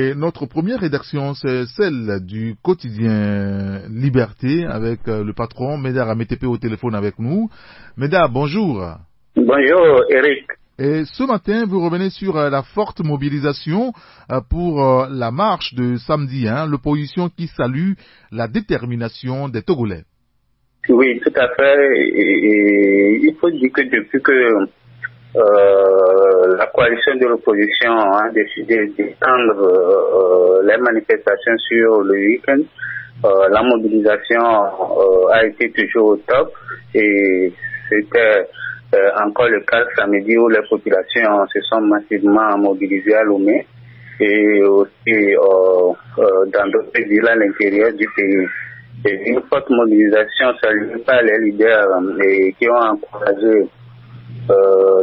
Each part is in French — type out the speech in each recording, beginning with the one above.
Et notre première rédaction, c'est celle du quotidien Liberté avec le patron Médard Amétépé au téléphone avec nous. Médard, bonjour. Bonjour Eric. Et ce matin, vous revenez sur la forte mobilisation pour la marche de samedi, l'opposition qui salue la détermination des Togolais. Oui, tout à fait. Et il faut dire que depuis que la coalition de l'opposition a décidé d'étendre les manifestations sur le week-end, la mobilisation a été toujours au top et c'était encore le cas samedi où les populations se sont massivement mobilisées à Lomé et aussi dans d'autres villes à l'intérieur du pays. Et une forte mobilisation saluée par les leaders qui ont encouragé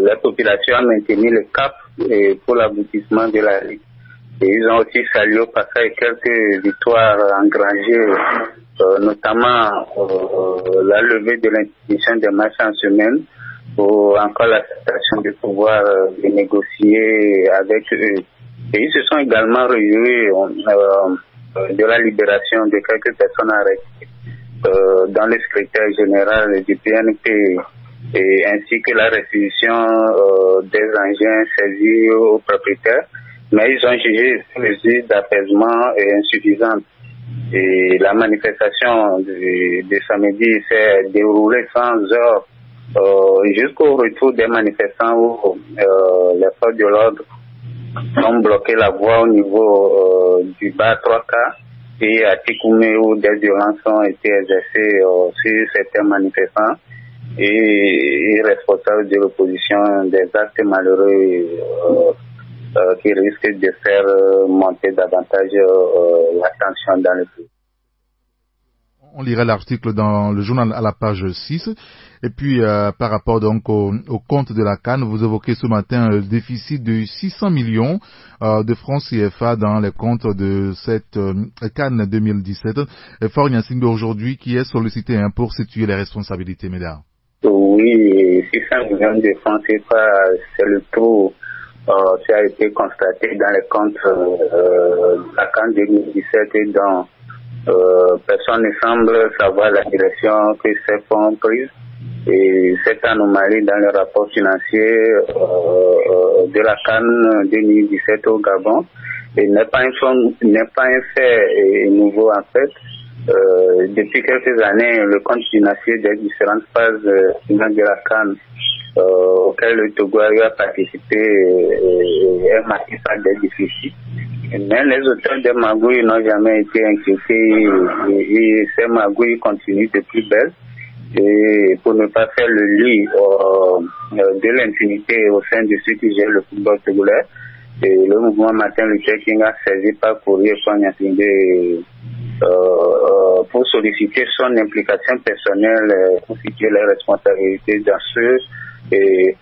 la population à maintenir le cap pour l'aboutissement de la Ligue. Et ils ont aussi salué au passage quelques victoires engrangées, notamment la levée de l'interdiction des marches en semaine ou encore l'acceptation du pouvoir de négocier avec eux. Et ils se sont également réjouis de la libération de quelques personnes arrêtées dans le secrétaire général du PNP et ainsi que la restitution des engins saisis aux propriétaires. Mais ils ont jugé ces mesures d'apaisement insuffisantes. Et la manifestation de samedi s'est déroulée sans heure jusqu'au retour des manifestants où les forces de l'ordre ont bloqué la voie au niveau du bas 3K et à Tikoumé où des violences ont été exercées sur certains manifestants et responsables de l'opposition des actes malheureux qui risquent de faire monter davantage la tension dans le pays. On lirait l'article dans le journal à la page 6. Et puis, par rapport donc au compte de la CAN, vous évoquez ce matin le déficit de 600 millions de francs CFA dans les comptes de cette CAN 2017. Faure Gnassingbé aujourd'hui qui est sollicité pour situer les responsabilités, Médard. Oui, 600 millions de francs CFA, c'est le taux qui a été constaté dans les comptes de la CAN 2017 et dans personne ne semble savoir la direction que ces fonds ont prise. Et cette anomalie dans le rapport financier de la CAN 2017 au Gabon n'est pas un fait nouveau en fait. Depuis quelques années, le compte financier des différentes phases de la CAN auquel le Togo a participé est marqué par des déficits. Mais les auteurs des magouilles n'ont jamais été inquiétés et ces magouilles continuent de plus belle. Et pour ne pas faire le lit de l'impunité au sein de ceux qui gèrent le football togolais, et le mouvement Martin Luther King a saisi par courrier pour solliciter son implication personnelle pour situer les responsabilités dans ceux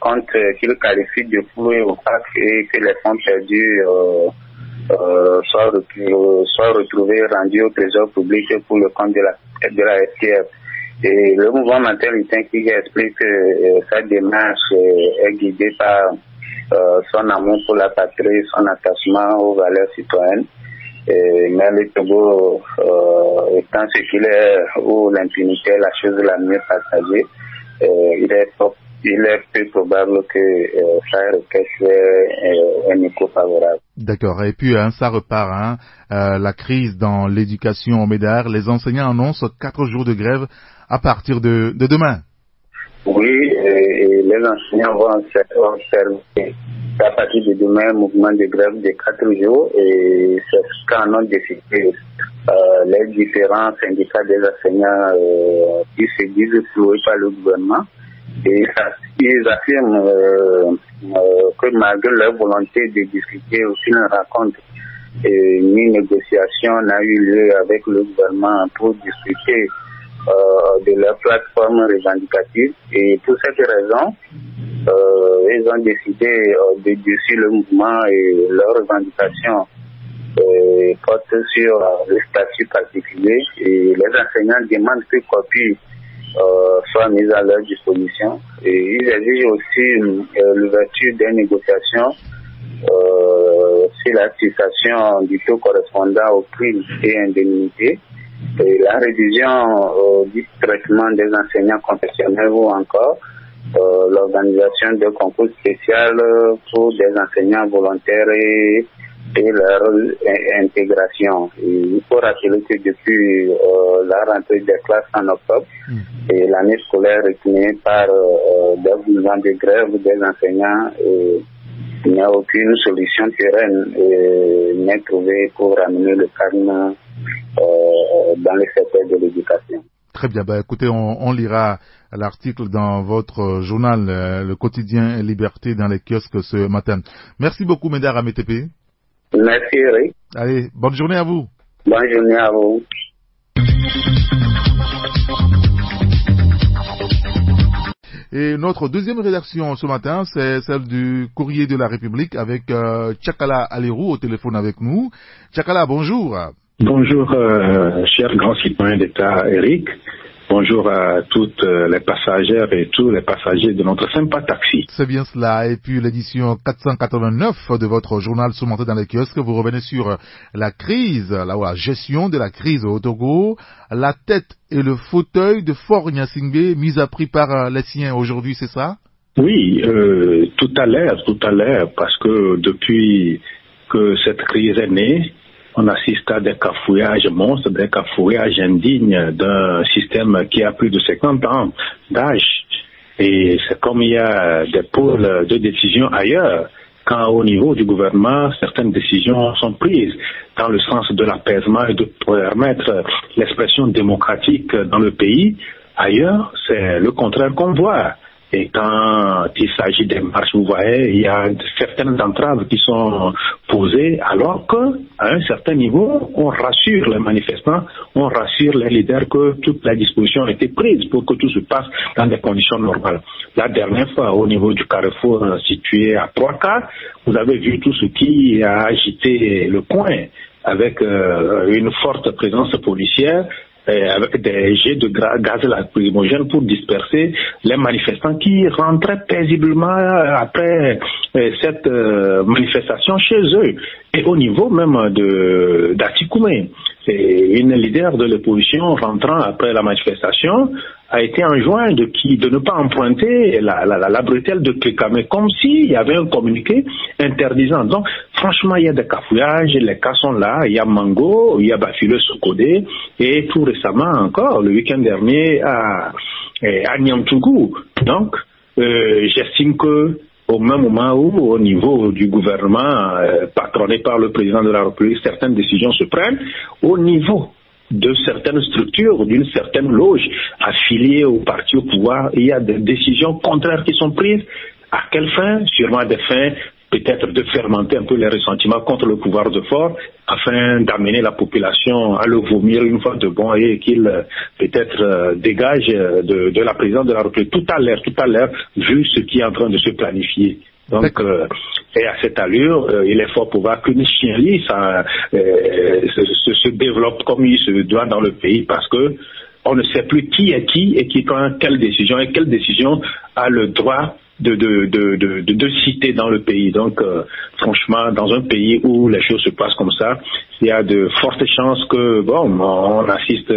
compte qu'il qualifie de flou et opaque et que les fonds perdus soient retrouvés rendus au trésor public pour le compte de la STF. Et le mouvement Martin Luther King explique que sa démarche est guidée par son amour pour la patrie, son attachement aux valeurs citoyennes. Mais le Togo étant ce qu'il est, où l'impunité est la chose la mieux partagée, il est peu probable que ça recueille un écho favorable. D'accord. Et puis, ça repart, la crise dans l'éducation au Médard. Les enseignants annoncent 4 jours de grève à partir de demain. Oui, et les enseignants vont observer à partir de demain un mouvement de grève de 4 jours et c'est ce qu'en ont décidé les différents syndicats des enseignants qui se disent floués par le gouvernement. Et ils affirment que malgré leur volonté de discuter aucune rencontre ni négociation n'a eu lieu avec le gouvernement pour discuter de leur plateforme revendicative. Et pour cette raison, ils ont décidé de durcir le mouvement et leurs revendications portent sur le statut particulier. Et les enseignants demandent que copie soit mise à leur disposition. Et ils exigent aussi l'ouverture des négociations sur la fixation du taux correspondant aux primes et indemnités, et la révision du traitement des enseignants confessionnels ou encore l'organisation de concours spécial pour des enseignants volontaires et leur intégration. Et il faut rappeler que depuis la rentrée des classes en octobre, et l'année scolaire est terminée par des mouvements de grève des enseignants, et il n'y a aucune solution pérenne n'est trouvée pour ramener le calme dans le secteur de l'éducation. Très bien. Écoutez, on lira l'article dans votre journal, le quotidien Liberté dans les kiosques ce matin. Merci beaucoup, Médard Amétépé. Merci, Eric. Allez, bonne journée à vous. Bonne journée à vous. Et notre deuxième rédaction ce matin, c'est celle du Courrier de la République avec Tchakala Alérou au téléphone avec nous. Tchakala, bonjour. Bonjour, cher grand citoyen d'État Eric. Bonjour à toutes les passagères et tous les passagers de notre sympa taxi. C'est bien cela. Et puis l'édition 489 de votre journal ce matin dans les kiosques, vous revenez sur la crise, la gestion de la crise au Togo, la tête et le fauteuil de Faure Gnassingbé mis à prix par les siens aujourd'hui, c'est ça? Oui, tout à l'heure, parce que depuis que cette crise est née, on assiste à des cafouillages monstres, des cafouillages indignes d'un système qui a plus de 50 ans d'âge. Et c'est comme il y a des pôles de décision ailleurs, quand au niveau du gouvernement, certaines décisions sont prises dans le sens de l'apaisement et de permettre l'expression démocratique dans le pays. Ailleurs, c'est le contraire qu'on voit. Et quand il s'agit des marches, vous voyez, il y a certaines entraves qui sont posées, alors qu'à un certain niveau, on rassure les manifestants, on rassure les leaders que toutes les dispositions ont été prises pour que tout se passe dans des conditions normales. La dernière fois, au niveau du carrefour situé à 3K, vous avez vu tout ce qui a agité le coin avec une forte présence policière, avec des jets de gaz lacrymogène pour disperser les manifestants qui rentraient paisiblement après cette manifestation chez eux. Et au niveau même d'Atikoumé, une leader de l'opposition rentrant après la manifestation a été enjoint de ne pas emprunter la bretelle de Kékamé, comme s'il y avait un communiqué interdisant. Donc, franchement, il y a des cafouillages, les cas sont là, il y a Mango, il y a Bafile Sokodé, et tout récemment encore, le week-end dernier, à Niamtougou. Donc, j'estime que au même moment où, au niveau du gouvernement, patronné par le président de la République, certaines décisions se prennent, au niveau de certaines structures, d'une certaine loge affiliée au parti au pouvoir, il y a des décisions contraires qui sont prises. À quelle fin? Sûrement des fins peut-être de fermenter un peu les ressentiments contre le pouvoir de Faure, afin d'amener la population à le vomir une fois de bon et qu'il peut-être dégage de la présidence de la République tout à l'heure, vu ce qui est en train de se planifier. Donc, et à cette allure, il est fort probable qu'une chienlit se développe comme il se doit dans le pays, parce que on ne sait plus qui est qui et qui prend quelle décision, et quelle décision a le droit de citer dans le pays. Donc, franchement, dans un pays où les choses se passent comme ça, il y a de fortes chances que, on assiste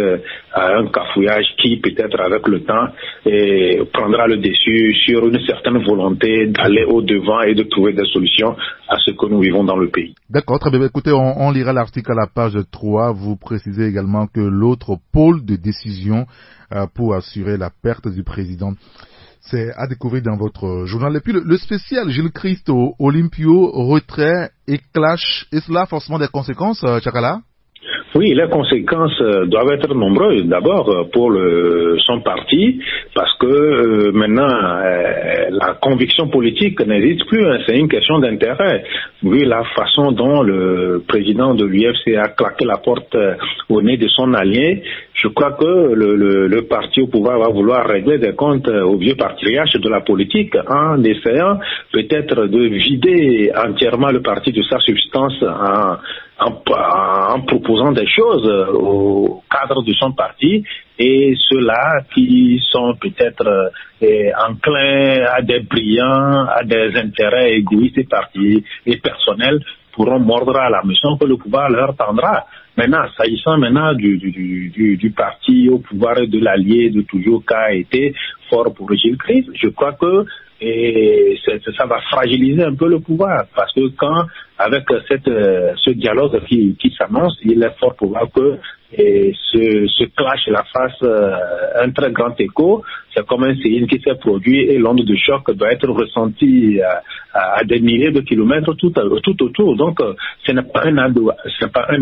à un cafouillage qui, peut-être avec le temps, prendra le dessus sur une certaine volonté d'aller au-devant et de trouver des solutions à ce que nous vivons dans le pays. D'accord, très bien. Écoutez, on lira l'article à la page 3. Vous précisez également que l'autre pôle de décision pour assurer la perte du président, c'est à découvrir dans votre journal. Et puis le spécial Gilles Christ au Olympio, retrait et clash, est cela forcément des conséquences, Tchakala? Oui, les conséquences doivent être nombreuses. D'abord pour son parti, parce que maintenant la conviction politique n'existe plus. C'est une question d'intérêt. Vu la façon dont le président de l'UFC a claqué la porte au nez de son allié, je crois que le parti au pouvoir va vouloir régler des comptes au vieux patriarche de la politique en essayant peut-être de vider entièrement le parti de sa substance en proposant des choses au cadre de son parti, et ceux-là qui sont peut-être enclins à des brillants, à des intérêts égoïstes et personnels pourront mordre à la mission que le pouvoir leur tendra. Maintenant, s'agissant maintenant du parti au pouvoir et de l'allié de toujours qu'a été fort pour Gilles Christ, je crois que ça va fragiliser un peu le pouvoir, parce que avec ce dialogue qui s'annonce, il est fort probable que ce clash la fasse un très grand écho. C'est comme un séisme qui s'est produit et l'onde de choc doit être ressentie à des milliers de kilomètres tout autour. Donc, ce n'est pas un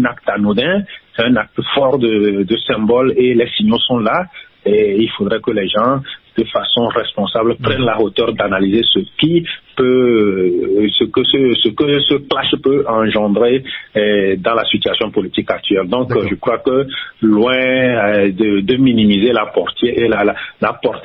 acte anodin, c'est un acte fort de symbole, et les signaux sont là. Et il faudrait que les gens, de façon responsable, prennent la hauteur d'analyser ce que ce clash peut engendrer dans la situation politique actuelle. Donc, je crois que loin de minimiser la portée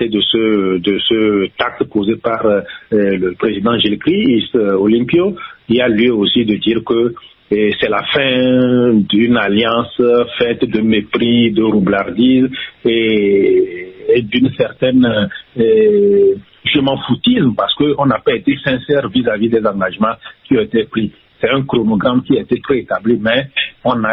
de ce acte posé par le président Gilles Christ Olympio, il y a lieu aussi de dire que c'est la fin d'une alliance faite de mépris, de roublardise et d'une certaine je m'en foutisme, parce qu'on n'a pas été sincère vis-à-vis des engagements qui ont été pris. C'est un chronogramme qui a été préétabli, mais on ne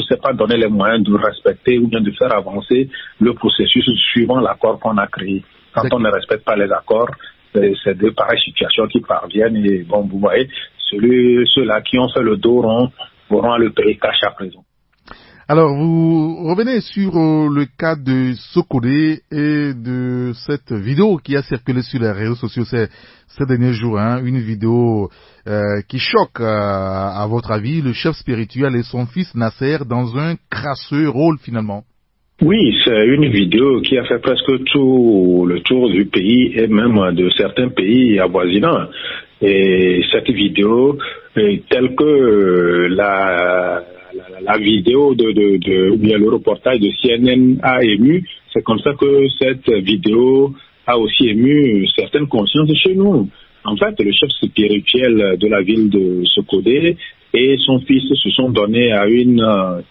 s'est pas donné les moyens de respecter ou bien de faire avancer le processus suivant l'accord qu'on a créé. Quand on ne respecte pas les accords, c'est de pareilles situations qui parviennent, et bon, vous voyez, ceux-là qui ont fait le dos rond auront à le payer cash à présent. Alors, vous revenez sur le cas de Sokodé et de cette vidéo qui a circulé sur les réseaux sociaux ces derniers jours, une vidéo qui choque, à votre avis, le chef spirituel et son fils Nasser dans un crasseux rôle finalement. Oui, c'est une vidéo qui a fait presque tout le tour du pays et même de certains pays avoisinants. Et cette vidéo, telle que la vidéo ou bien le reportage de CNN a ému, c'est comme ça que cette vidéo a aussi ému certaines consciences chez nous. En fait, le chef spirituel de la ville de Sokodé et son fils se sont donnés à une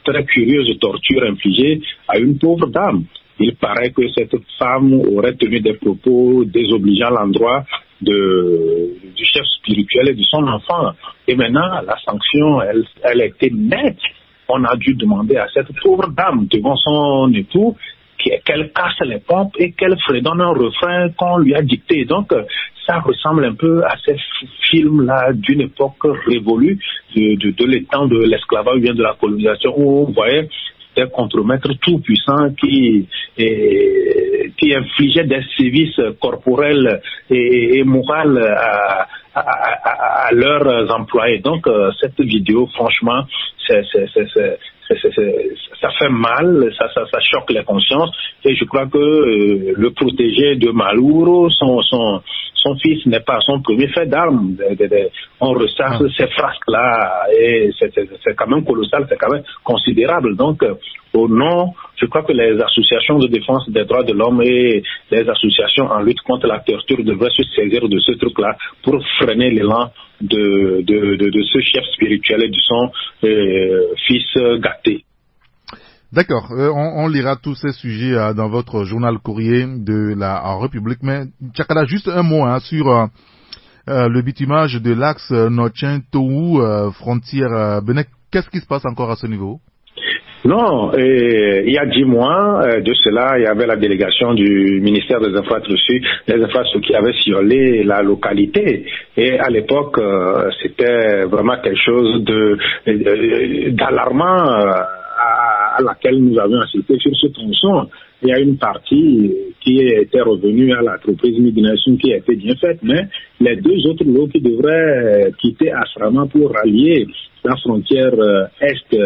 très curieuse torture infligée à une pauvre dame. Il paraît que cette femme aurait tenu des propos désobligeants à l'endroit du chef spirituel et de son enfant. Et maintenant, la sanction, elle a été nette. On a dû demander à cette pauvre dame, devant son époux, qu'elle casse les pompes et qu'elle fredonne un refrain qu'on lui a dicté. Donc, ça ressemble un peu à ces films-là d'une époque révolue, de l'étang de l'esclavage ou bien de la colonisation, où on voyait des contremaîtres tout-puissants qui infligeaient des sévices corporels et moraux à leurs employés. Donc, cette vidéo, franchement, ça fait mal, ça choque les consciences, et je crois que le protégé de Malouro, son fils n'est pas son premier fait d'armes. On ressasse ces frasques-là, et c'est quand même colossal, c'est quand même considérable. Donc, au nom, je crois que les associations de défense des droits de l'homme et les associations en lutte contre la torture devraient se saisir de ce truc-là pour freiner l'élan de ce chef spirituel et de son fils gâté. D'accord, on lira tous ces sujets dans votre journal courrier de la République. Mais Tchakala, juste un mot sur le bitumage de l'axe Notchen-Toou, frontière Benin. Qu'est-ce qui se passe encore à ce niveau? Non, il y a 10 mois de cela, il y avait la délégation du ministère des Infrastructures qui avait sillonné la localité. Et à l'époque, c'était vraiment quelque chose d'alarmant à laquelle nous avions assisté sur ce tronçon. Il y a une partie qui était revenue à l'entreprise Migration qui a été bien faite, mais les deux autres lots qui devraient quitter Asrama pour rallier la frontière est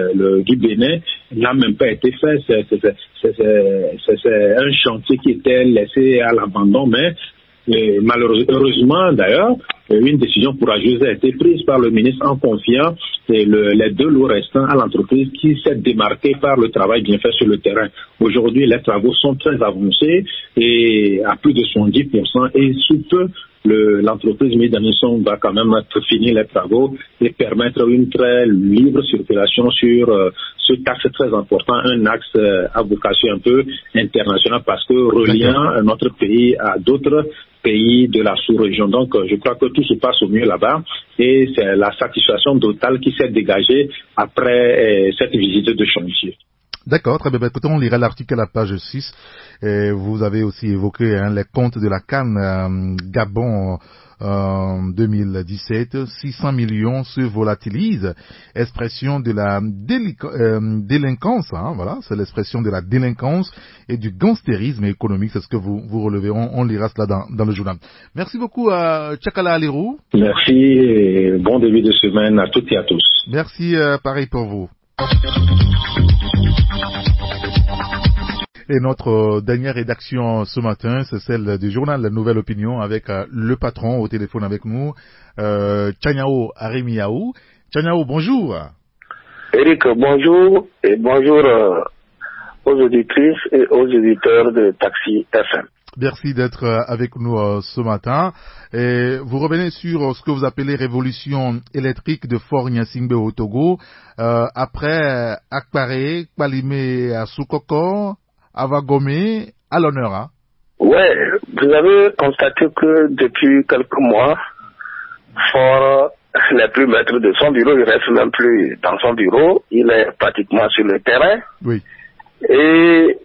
du Bénin n'a même pas été fait. C'est un chantier qui était laissé à l'abandon, mais malheureusement d'ailleurs, une décision courageuse a été prise par le ministre en confiant les deux lots restants à l'entreprise qui s'est démarquée par le travail bien fait sur le terrain. Aujourd'hui, les travaux sont très avancés et à plus de 70%, et sous peu, l'entreprise Médanisson va quand même finir les travaux et permettre une très libre circulation sur cet axe très important, un axe à vocation un peu internationale parce que reliant notre pays à d'autres pays de la sous-région. Donc, je crois que tout se passe au mieux là-bas et c'est la satisfaction totale qui s'est dégagée après cette visite de chantier. D'accord, très bien. Écoutez, on lira l'article à la page 6. Et vous avez aussi évoqué les comptes de la CAN Gabon 2017. 600 millions se volatilisent. Expression de la délinquance. Voilà, c'est l'expression de la délinquance et du gangstérisme économique. C'est ce que vous relevez. On lira cela dans le journal. Merci beaucoup à Tchakala Alirou. Merci et bon début de semaine à toutes et à tous. Merci, pareil pour vous. Et notre dernière rédaction ce matin, c'est celle du journal La Nouvelle Opinion avec le patron au téléphone avec nous, Tchanyao Arimiaou. Tchanyao, bonjour. Eric, bonjour et bonjour aux auditrices et aux auditeurs de Taxi FM. Merci d'être avec nous ce matin. Et vous revenez sur ce que vous appelez révolution électrique de Fort Gnassingbé au Togo. Après Akpare, Kpalimé à Soukoko, Avagomé, à l'honneur. Hein? Ouais, vous avez constaté que depuis quelques mois, Fort n'est plus maître de son bureau, il reste même plus dans son bureau, il est pratiquement sur le terrain. Oui. Et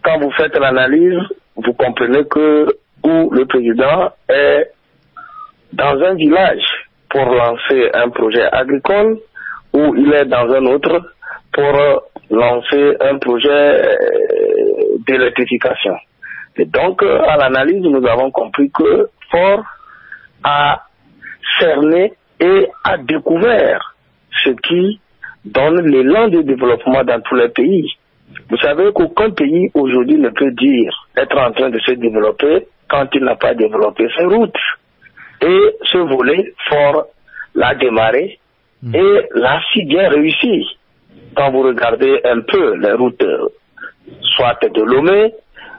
quand vous faites l'analyse, vous comprenez que où le président est dans un village pour lancer un projet agricole, où il est dans un autre pour lancer un projet d'électrification. Et donc, à l'analyse, nous avons compris que Fort a cerné et a découvert ce qui donne l'élan de développement dans tous les pays. Vous savez qu'aucun pays aujourd'hui ne peut dire être en train de se développer quand il n'a pas développé ses routes. Et ce volet, Fort l'a démarré et l'a si bien réussi. Quand vous regardez un peu les routes, soit de Lomé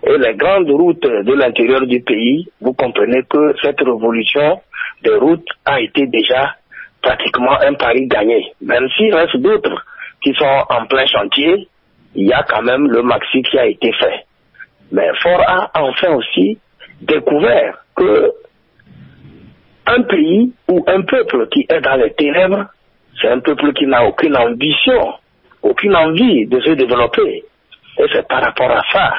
et les grandes routes de l'intérieur du pays, vous comprenez que cette révolution des routes a été déjà pratiquement un pari gagné. Même s'il reste d'autres qui sont en plein chantier, il y a quand même le maxi qui a été fait. Mais Fort a enfin aussi découvert que un pays ou un peuple qui est dans les ténèbres, c'est un peuple qui n'a aucune ambition, aucune envie de se développer. Et c'est par rapport à ça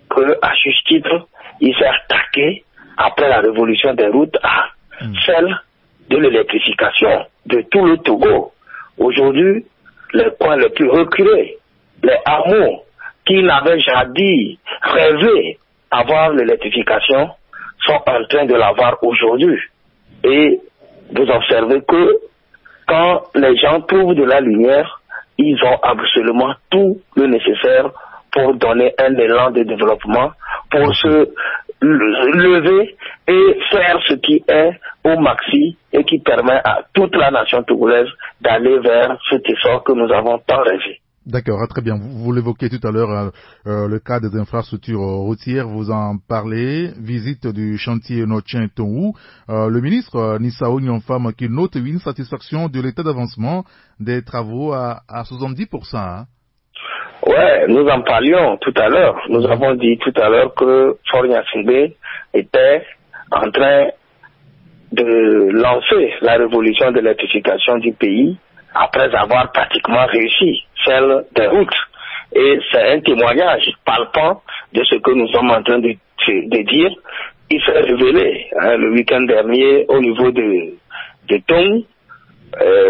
que, à juste titre, il s'est attaqué, après la révolution des routes, à celle de l'électrification de tout le Togo. Aujourd'hui, les coins les plus reculés, les hameaux qui n'avaient jadis rêvé avoir l'électrification, sont en train de l'avoir aujourd'hui. Et vous observez que quand les gens trouvent de la lumière, ils ont absolument tout le nécessaire pour donner un élan de développement, pour se lever et faire ce qui est au maxi et qui permet à toute la nation togolaise d'aller vers cet essor que nous avons tant rêvé. D'accord, très bien. Vous l'évoquiez tout à l'heure, le cas des infrastructures routières, vous en parlez. Visite du chantier Notien Tongu. Le ministre Nissao Nyonfam qui note une satisfaction de l'état d'avancement des travaux à 70%. Hein. Ouais, nous en parlions tout à l'heure. Nous avons dit tout à l'heure que Fort Gnassingbé était en train de lancer la révolution de l'électrification du pays après avoir pratiquement réussi celle des routes. Et c'est un témoignage palpant de ce que nous sommes en train de dire. Il s'est révélé le week-end dernier au niveau de Tong.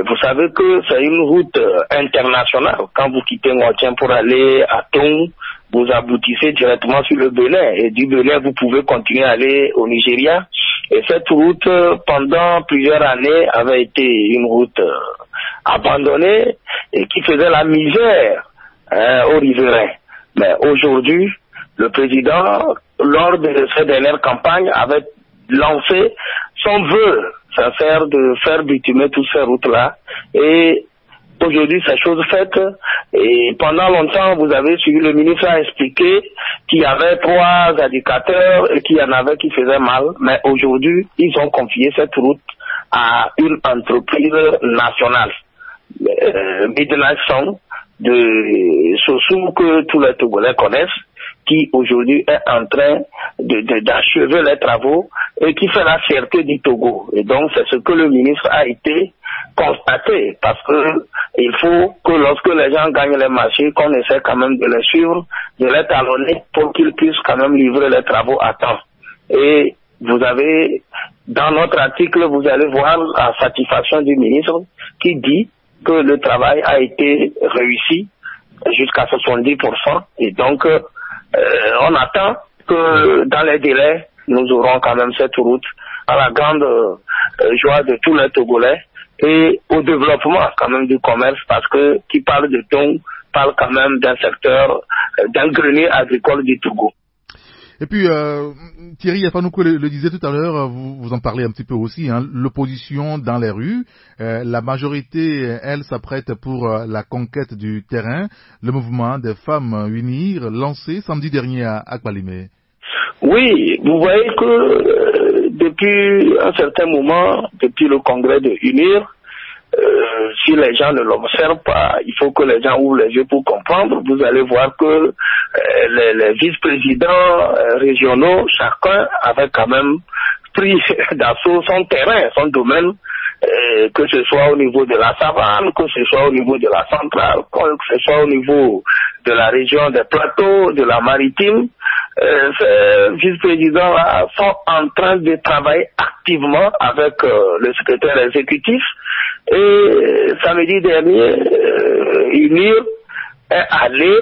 Vous savez que c'est une route internationale. Quand vous quittez Ngoatien pour aller à Tong, vous aboutissez directement sur le Bénin. Et du Bénin, vous pouvez continuer à aller au Nigeria. Et cette route, pendant plusieurs années, avait été une route abandonnée et qui faisait la misère aux riverains. Mais aujourd'hui, le président, lors de cette dernière campagne, avait lancé son vœu sincère de faire bitumer toutes ces routes-là et Aujourd'hui, c'est chose faite. Et pendant longtemps, vous avez suivi, le ministre a expliqué qu'il y avait 3 indicateurs et qu'il y en avait qui faisaient mal. Mais aujourd'hui, ils ont confié cette route à une entreprise nationale. Midnight Sun de Sossou, que tous les Togolais connaissent, qui aujourd'hui est en train d'achever les travaux et qui fait la fierté du Togo. Et donc, c'est ce que le ministre a été constaté, parce que il faut que lorsque les gens gagnent les marchés, qu'on essaie quand même de les suivre, de les talonner pour qu'ils puissent quand même livrer les travaux à temps. Et vous avez, dans notre article, vous allez voir la satisfaction du ministre qui dit que le travail a été réussi jusqu'à 70%. Et donc, on attend que dans les délais, nous aurons quand même cette route à la grande joie de tous les Togolais et au développement quand même du commerce, parce que qui parle de thon parle quand même d'un secteur, d'un grenier agricole du Togo. Et puis, Thierry Yafanouko le disait tout à l'heure, vous en parlez un petit peu aussi, hein, l'opposition dans les rues, la majorité, elle, s'apprête pour la conquête du terrain, le mouvement des femmes unir, lancé samedi dernier à Kbalimé. Oui, vous voyez que depuis un certain moment, depuis le congrès de UNIR, si les gens ne l'observent pas, il faut que les gens ouvrent les yeux pour comprendre. Vous allez voir que les vice-présidents régionaux, chacun avait quand même pris d'assaut son terrain, son domaine, que ce soit au niveau de la savane, que ce soit au niveau de la centrale, que ce soit au niveau de la région des plateaux, de la maritime. Ces vice-présidents-là sont en train de travailler activement avec le secrétaire exécutif. Et samedi dernier, UNIR est allé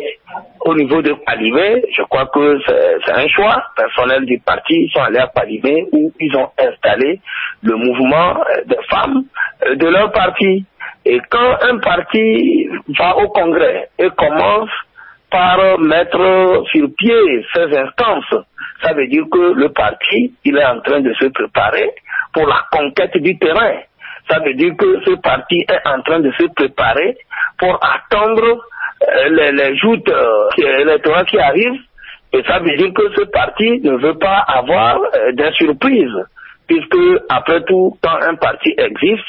au niveau de Kbalimé. Je crois que c'est un choix personnel du parti. Ils sont allés à Kbalimé où ils ont installé le mouvement des femmes de leur parti. Et quand un parti va au congrès et commence par mettre sur pied ces instances, ça veut dire que le parti, il est en train de se préparer pour la conquête du terrain. Ça veut dire que ce parti est en train de se préparer pour attendre les joutes électorales qui arrivent. Et ça veut dire que ce parti ne veut pas avoir des surprises. Puisque, après tout, quand un parti existe,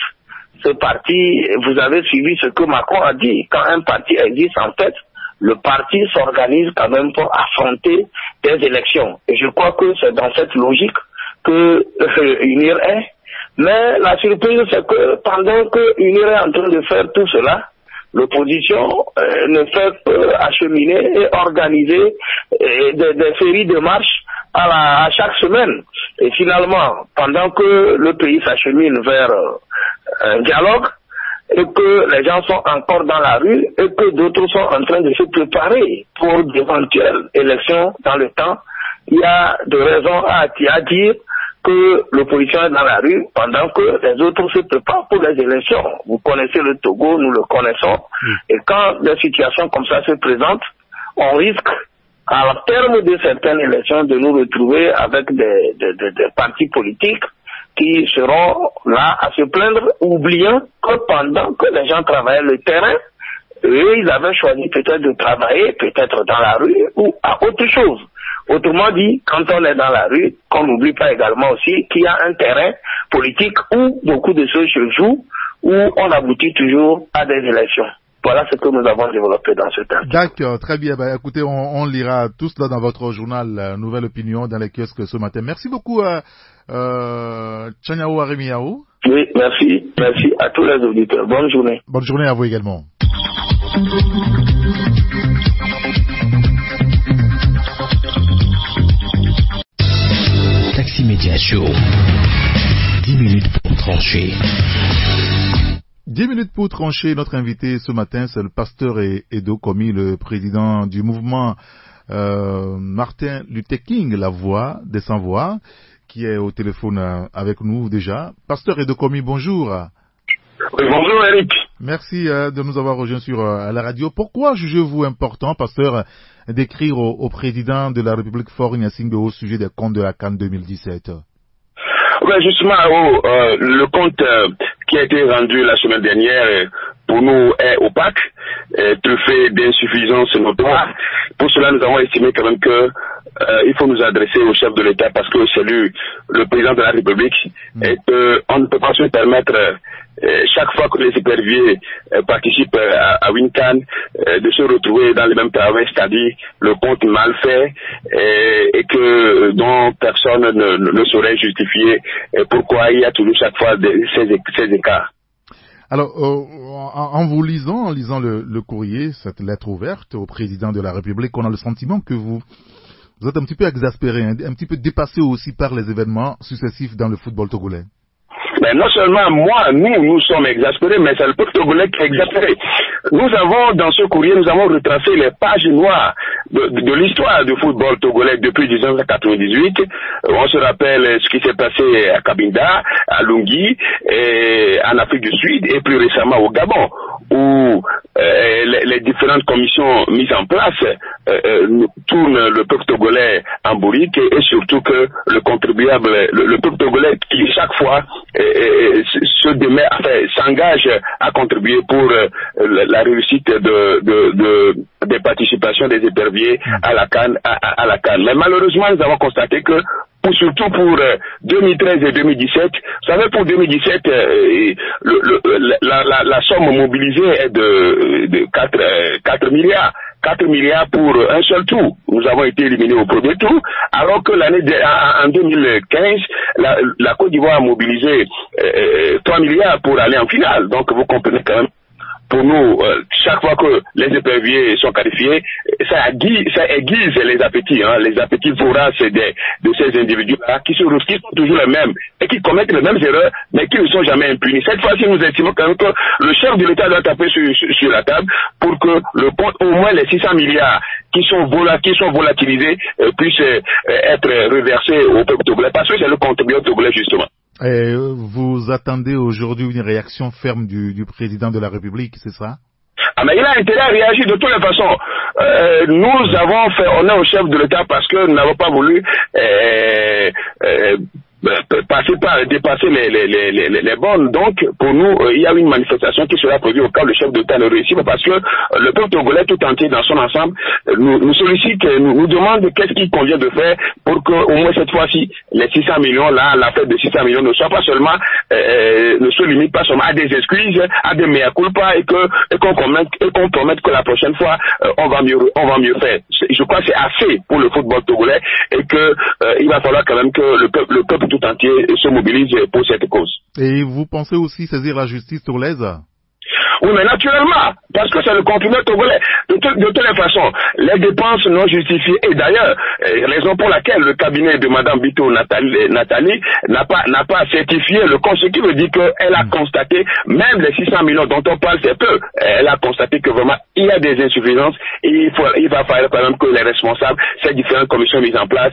ce parti, vous avez suivi ce que Macron a dit, quand un parti existe en fait, le parti s'organise quand même pour affronter des élections. Et je crois que c'est dans cette logique que UNIR est. Mais la surprise, c'est que pendant que UNIR est en train de faire tout cela, l'opposition ne fait qu'acheminer et organiser des séries de marches à chaque semaine. Et finalement, pendant que le pays s'achemine vers un dialogue, et que les gens sont encore dans la rue, et que d'autres sont en train de se préparer pour d'éventuelles élections dans le temps, il y a de raisons à dire que l'opposition est dans la rue pendant que les autres se préparent pour les élections. Vous connaissez le Togo, nous le connaissons. Et quand des situations comme ça se présentent, on risque, à terme de certaines élections, de nous retrouver avec des partis politiques qui seront là à se plaindre, oubliant que pendant que les gens travaillaient le terrain, eux, ils avaient choisi peut-être de travailler, peut-être dans la rue ou à autre chose. Autrement dit, quand on est dans la rue, qu'on n'oublie pas également aussi qu'il y a un terrain politique où beaucoup de choses se jouent, où on aboutit toujours à des élections. Voilà ce que nous avons développé dans ce temps. D'accord, très bien. Ben, écoutez, on lira tout cela dans votre journal Nouvelle Opinion, dans les kiosques ce matin. Merci beaucoup Tchanyao Aremiao. Oui, merci. Merci à tous les auditeurs. Bonne journée. Bonne journée à vous également. Taxi Média Show. 10 minutes pour trancher. 10 minutes pour trancher. Notre invité ce matin, c'est le pasteur Edo Komi, le président du mouvement Martin Luther King, la voix des sans-voix, qui est au téléphone avec nous déjà. Pasteur Edo Komi, bonjour. Oui, bonjour Eric. Merci de nous avoir rejoints sur la radio. Pourquoi jugez-vous important, pasteur, d'écrire au président de la République Faure Gnassingbé au sujet des comptes de la CAN 2017? Ouais, justement, le compte qui a été rendu la semaine dernière pour nous est opaque, truffé d'insuffisances notoires. Pour cela, nous avons estimé quand même que il faut nous adresser au chef de l'État parce que c'est lui, le président de la République, et qu'on ne peut pas se permettre chaque fois que les éperviers participent à Wincan de se retrouver dans le même travail, c'est-à-dire le compte mal fait et que dont personne ne saurait justifier pourquoi il y a toujours chaque fois ces écarts. Alors, en lisant le courrier, cette lettre ouverte au président de la République, on a le sentiment que vous êtes un petit peu exaspéré, un petit peu dépassé aussi par les événements successifs dans le football togolais. Mais non seulement nous sommes exaspérés, mais c'est le peuple togolais qui est exaspéré. Nous avons, dans ce courrier, nous avons retracé les pages noires de l'histoire du football togolais depuis 1998. On se rappelle ce qui s'est passé à Cabinda, à Lungui, et en Afrique du Sud, et plus récemment au Gabon, où les différentes commissions mises en place tournent le peuple togolais en bourrique, et surtout que le contribuable, le peuple togolais qui chaque fois s'engage à contribuer pour la réussite des participations des éperviers à la CAN. Mais malheureusement, nous avons constaté que surtout pour 2013 et 2017, vous savez, pour 2017, la somme mobilisée est de 4 milliards. 4 milliards pour un seul tour. Nous avons été éliminés au premier tour, alors que en 2015, la Côte d'Ivoire a mobilisé 3 milliards pour aller en finale. Donc vous comprenez quand même, pour nous, chaque fois que les éperviers sont qualifiés, ça aiguise les appétits, les appétits voraces de ces individus-là qui sont toujours les mêmes et qui commettent les mêmes erreurs, mais qui ne sont jamais impunis. Cette fois-ci, nous estimons quand même que le chef de l'État doit taper sur la table pour que le compte, au moins les 600 milliards qui sont volatilisés, puissent être reversés au peuple togolais, parce que c'est le contribuable togolais, justement. Et vous attendez aujourd'hui une réaction ferme du président de la République, c'est ça? Ah, mais il a intérêt à réagir de toutes les façons. Nous avons fait honneur au chef de l'État parce que nous n'avons pas voulu dépasser les bornes. Donc, pour nous, il y a une manifestation qui sera prévue au cas où le chef d'État ne réussit pas, parce que le peuple togolais tout entier dans son ensemble nous sollicite, nous demande qu'est-ce qu'il convient de faire pour que, au moins cette fois-ci, les 600 millions là, la fête de 600 millions ne soit pas seulement, ne se limite pas seulement à des excuses, à des mea culpa, et qu'on promette que la prochaine fois, on va mieux faire. Je crois que c'est assez pour le football togolais et que il va falloir quand même que le peuple tout entier se mobilise pour cette cause. Et vous pensez aussi saisir la justice togolaise? Oui, mais naturellement, parce que c'est le contribuable togolais. De toutes les façons, les dépenses non justifiées, et d'ailleurs, raison pour laquelle le cabinet de Mme Bito Nathalie n'a pas certifié le compte, ce qui veut dire qu'elle a constaté, même les 600 millions dont on parle, c'est peu. Elle a constaté que vraiment, il y a des insuffisances, et il va falloir quand même que les responsables, ces différentes commissions mises en place,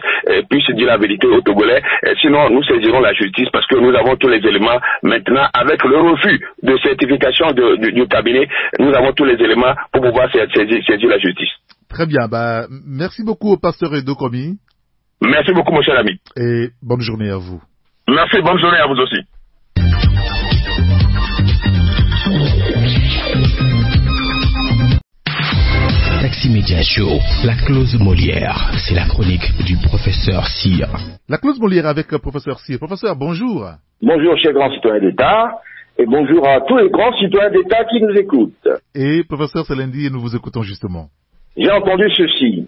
puissent dire la vérité aux Togolais. Sinon, nous saisirons la justice, parce que nous avons tous les éléments maintenant, avec le refus de certification du cabinet, nous avons tous les éléments pour pouvoir saisir la justice. Très bien, merci beaucoup au pasteur Edo Komi. Merci beaucoup, mon cher ami. Et bonne journée à vous. Merci, bonne journée à vous aussi. Taximédia Show, la clause Molière, c'est la chronique du professeur Cyr. La clause Molière avec le professeur Cyr. Professeur, bonjour. Bonjour, chers grands citoyens d'État. Et bonjour à tous les grands citoyens d'État qui nous écoutent. Et professeur, c'est lundi et nous vous écoutons justement. J'ai entendu ceci.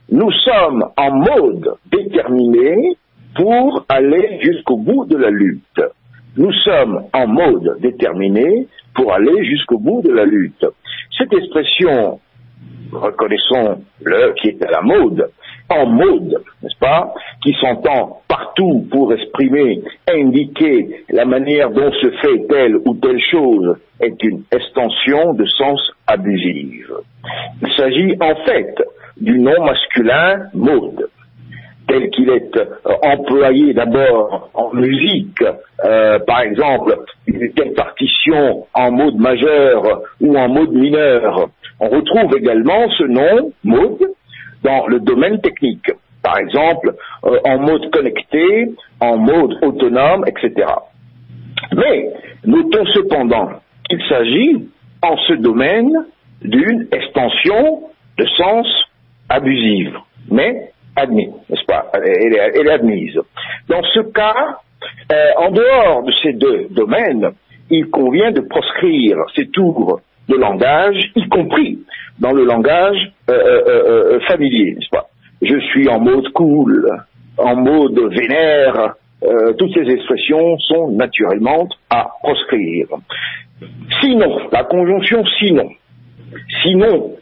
Nous sommes en mode déterminé pour aller jusqu'au bout de la lutte. Nous sommes en mode déterminé pour aller jusqu'au bout de la lutte. Cette expression, reconnaissons-le, qui est à la mode, en mode, n'est-ce pas, qui s'entend partout pour exprimer, indiquer la manière dont se fait telle ou telle chose, est une extension de sens abusive. Il s'agit en fait du nom masculin mode, tel qu'il est employé d'abord en musique, par exemple, une telle partition en mode majeur ou en mode mineur. On retrouve également ce nom, mode, dans le domaine technique, par exemple en mode connecté, en mode autonome, etc. Mais Notons cependant qu'il s'agit, en ce domaine, d'une extension de sens abusive, mais admise, n'est-ce pas? Elle est admise. Dans ce cas, en dehors de ces deux domaines, il convient de proscrire ces tours de langage, y compris dans le langage familier, n'est-ce pas? Je suis en mode cool, en mode vénère, toutes ces expressions sont naturellement à proscrire. Sinon, la conjonction sinon, sinon,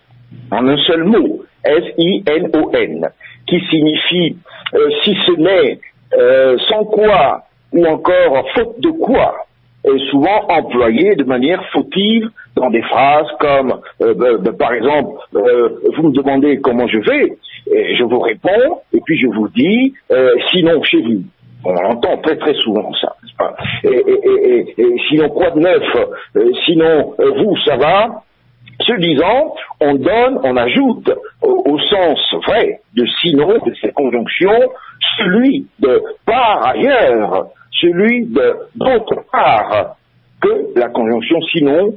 en un seul mot, S-I-N-O-N, qui signifie si ce n'est sans quoi ou encore faute de quoi, est souvent employé de manière fautive dans des phrases comme, par exemple, vous me demandez comment je vais, et je vous réponds, et puis je vous dis, sinon chez vous. On entend très très souvent ça. Et sinon quoi de neuf, sinon vous ça va. Ce disant, on ajoute au sens vrai de sinon, de cette conjonction, celui de par ailleurs, celui de d'autre part, que la conjonction sinon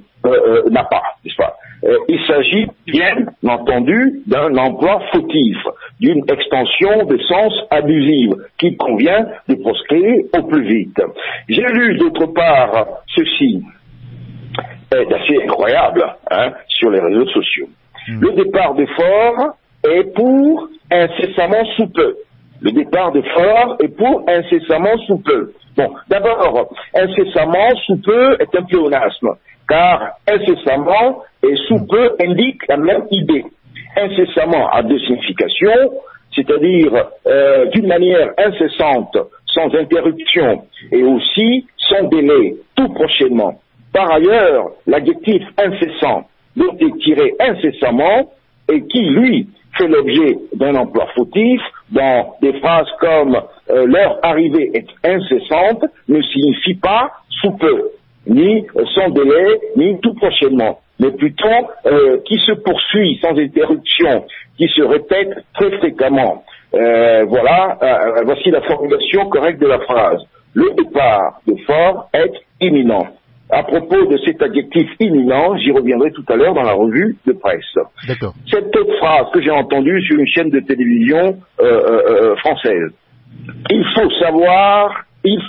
n'a pas, n'est-ce pas? Il s'agit bien entendu d'un emploi fautif, d'une extension de sens abusive qu'il convient de proscrire au plus vite. J'ai lu d'autre part ceci, est assez incroyable, sur les réseaux sociaux. Le départ de Faure est pour incessamment sous peu. Le départ de Faure est pour incessamment sous peu. Bon, d'abord, incessamment sous peu est un pléonasme, car incessamment et sous peu indique la même idée. Incessamment a deux significations, c'est-à-dire d'une manière incessante, sans interruption, et aussi sans délai, tout prochainement. Par ailleurs, l'adjectif incessant dont est tiré incessamment et qui, lui, fait l'objet d'un emploi fautif dans des phrases comme leur arrivée est incessante ne signifie pas sous peu, ni sans délai, ni tout prochainement, mais plutôt qui se poursuit sans interruption, qui se répète très fréquemment. Voici la formulation correcte de la phrase. Le départ de Faure est imminent. À propos de cet adjectif imminent, j'y reviendrai tout à l'heure dans la revue de presse. D'accord. Cette autre phrase que j'ai entendue sur une chaîne de télévision française. Il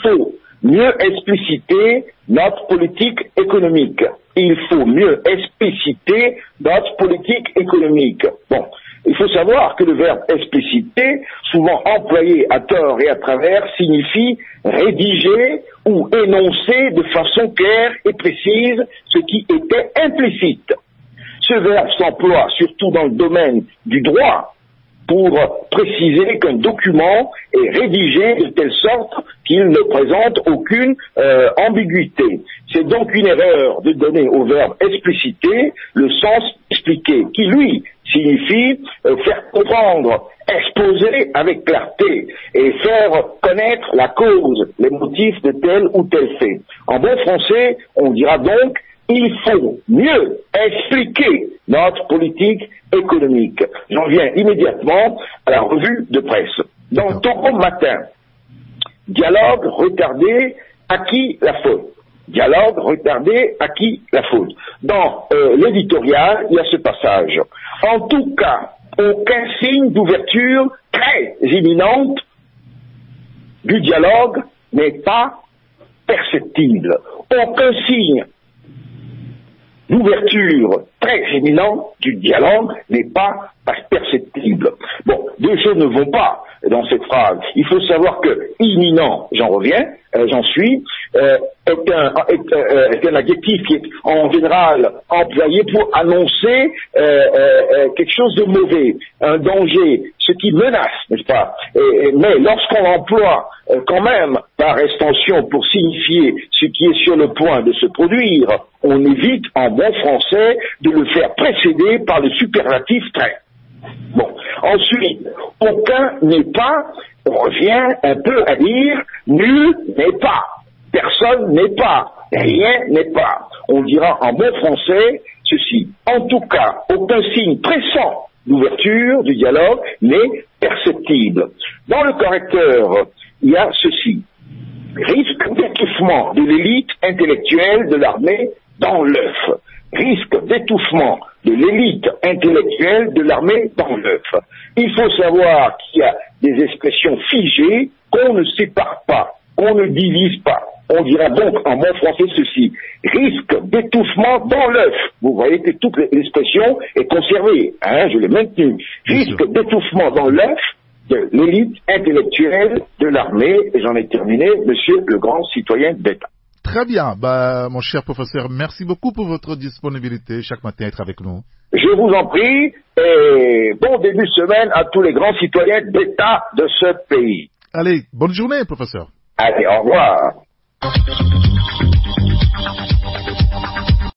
faut mieux expliciter notre politique économique. Il faut mieux expliciter notre politique économique. Bon, il faut savoir que le verbe expliciter, souvent employé à tort et à travers, signifie rédiger ou énoncer de façon claire et précise ce qui était implicite. Ce verbe s'emploie surtout dans le domaine du droit pour préciser qu'un document est rédigé de telle sorte qu'il ne présente aucune ambiguïté. C'est donc une erreur de donner au verbe expliciter le sens expliqué, qui lui signifie faire comprendre, exposer avec clarté et faire connaître la cause, les motifs de tel ou tel fait. En bon français, on dira donc il faut mieux expliquer notre politique économique. J'en viens immédiatement à la revue de presse. Dans Togo Matin, dialogue retardé, à qui la faute? Dialogue retardé, à qui la faute? Dans l'éditorial, il y a ce passage. En tout cas, aucun signe d'ouverture très imminente du dialogue n'est pas perceptible. Aucun signe d'ouverture très imminente du dialogue n'est pas perceptible. Bon, deux choses ne vont pas dans cette phrase. Il faut savoir que imminent, j'en suis, est un adjectif qui est en général employé pour annoncer quelque chose de mauvais, un danger, ce qui menace, n'est-ce pas? Mais lorsqu'on l'emploie quand même par extension pour signifier ce qui est sur le point de se produire, on évite en bon français de le faire précéder par le superlatif très. Bon. Ensuite, aucun n'est pas, on revient un peu à dire nul n'est pas, personne n'est pas, rien n'est pas. On dira en bon français ceci. En tout cas, aucun signe pressant d'ouverture du dialogue n'est perceptible. Dans le correcteur, il y a ceci. Risque d'étouffement de l'élite intellectuelle de l'armée dans l'œuf. Risque d'étouffement de l'élite intellectuelle de l'armée dans l'œuf. Il faut savoir qu'il y a des expressions figées qu'on ne sépare pas, qu'on ne divise pas. On dira donc en bon français ceci: risque d'étouffement dans l'œuf. Vous voyez que toute l'expression est conservée, hein, je l'ai maintenue. Risque d'étouffement dans l'œuf de l'élite intellectuelle de l'armée, et j'en ai terminé, monsieur le grand citoyen d'État. Très bien. Mon cher professeur, merci beaucoup pour votre disponibilité chaque matin à être avec nous. Je vous en prie, et bon début de semaine à tous les grands citoyens d'État de ce pays. Allez, bonne journée, professeur. Allez, au revoir.